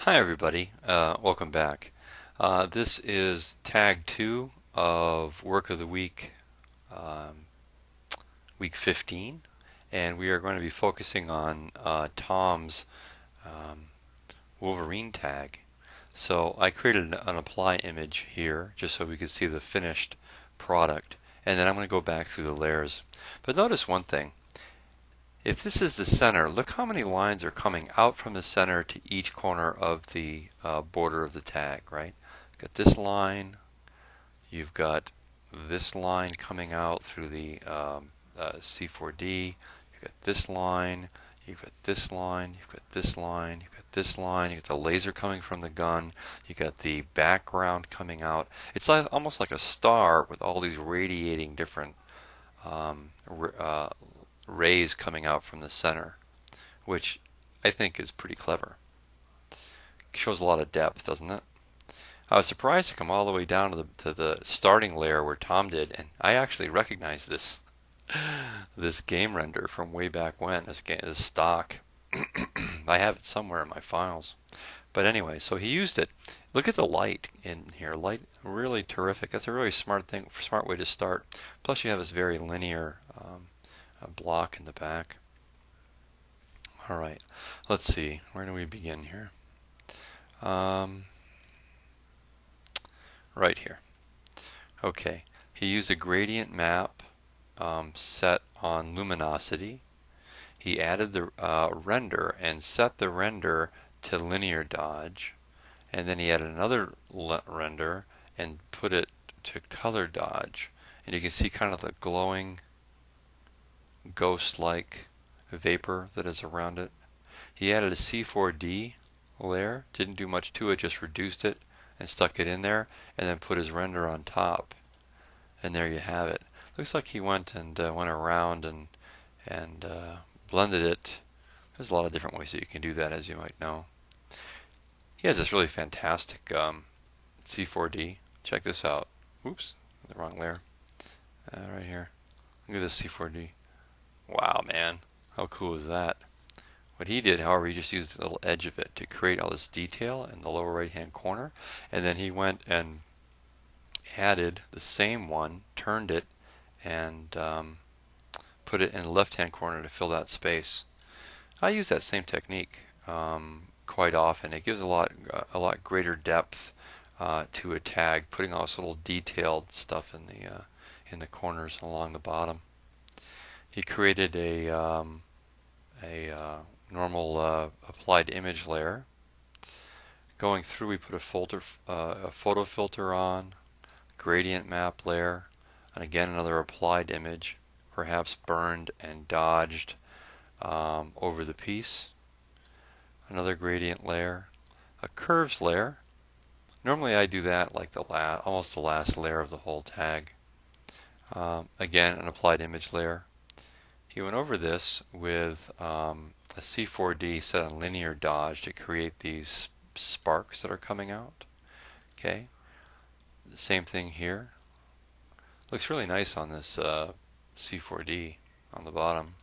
Hi everybody, welcome back. This is tag 2 of Work of the Week, um, week 15, and we are going to be focusing on Tom's um, Wolverine tag. So I created an apply image here just so we could see the finished product, and then I'm going to go back through the layers. But notice one thing. If this is the center, look how many lines are coming out from the center to each corner of the border of the tag, right? You've got this line, you've got this line coming out through the C4D, you've got this line, you've got this line, you've got this line, you've got this line, you've got the laser coming from the gun, you've got the background coming out. It's like, almost like a star with all these radiating different um, rays coming out from the center, which I think is pretty clever. It shows a lot of depth, doesn't it? I was surprised to come all the way down to the starting layer where Tom did, and I actually recognized this game render from way back when. This stock. I have it somewhere in my files. But anyway, so he used it. Look at the light in here. Light, really terrific. That's a really smart way to start. Plus, you have this very linear block in the back. All right, let's see. Where do we begin here? Right here. Okay, he used a gradient map set on luminosity. He added the render and set the render to linear dodge, and then he added another render and put it to color dodge. And you can see kind of the glowing ghost-like vapor that is around it. He added a C4D layer, didn't do much to it, just reduced it and stuck it in there, and then put his render on top. And there you have it. Looks like he went around and blended it. There's a lot of different ways that you can do that, as you might know. He has this really fantastic C4D. Check this out. Oops, the wrong layer. Right here. Look at this C4D. Wow, man. How cool is that? What he did, however, he just used a little edge of it to create all this detail in the lower right hand corner, and then he went and added the same one, turned it, and put it in the left hand corner to fill that space. I use that same technique quite often. It gives a lot greater depth to a tag, putting all this little detailed stuff in the corners along the bottom. He created a normal applied image layer. Going through, we put a photo filter on, gradient map layer, and again another applied image, perhaps burned and dodged over the piece. Another gradient layer, a curves layer. Normally I do that like almost the last layer of the whole tag. Again, an applied image layer. He went over this with a C4D set on linear dodge to create these sparks that are coming out. Okay, the same thing here. Looks really nice on this C4D on the bottom.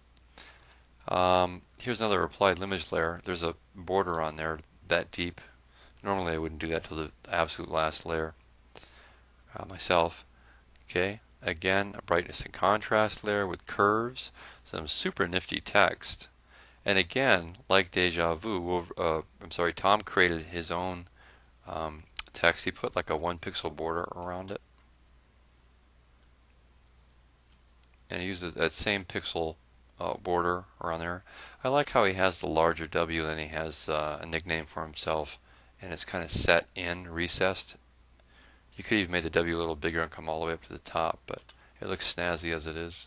Here's another applied image layer. There's a border on there that deep. Normally I wouldn't do that till the absolute last layer myself. Okay, again, a brightness and contrast layer with curves, some super nifty text. And again, like Deja Vu, Tom created his own text. He put like a 1 pixel border around it. And he used that same pixel border around there. I like how he has the larger W, and he has a nickname for himself, and it's kind of set in, recessed. You could even make the W a little bigger and come all the way up to the top, but it looks snazzy as it is.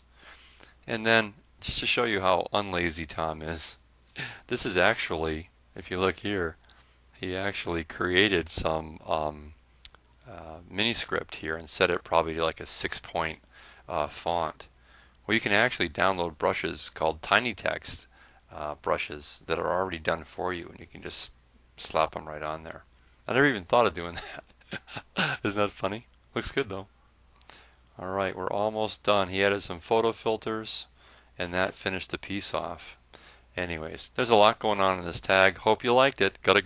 And then, just to show you how unlazy Tom is, this is actually, if you look here, he actually created some mini script here and set it probably to like a 6-point font. Well, you can actually download brushes called Tiny Text brushes that are already done for you, and you can just slap them right on there. I never even thought of doing that. Isn't that funny? Looks good though. Alright, we're almost done. He added some photo filters, and that finished the piece off. Anyways, there's a lot going on in this tag. Hope you liked it. Gotta go.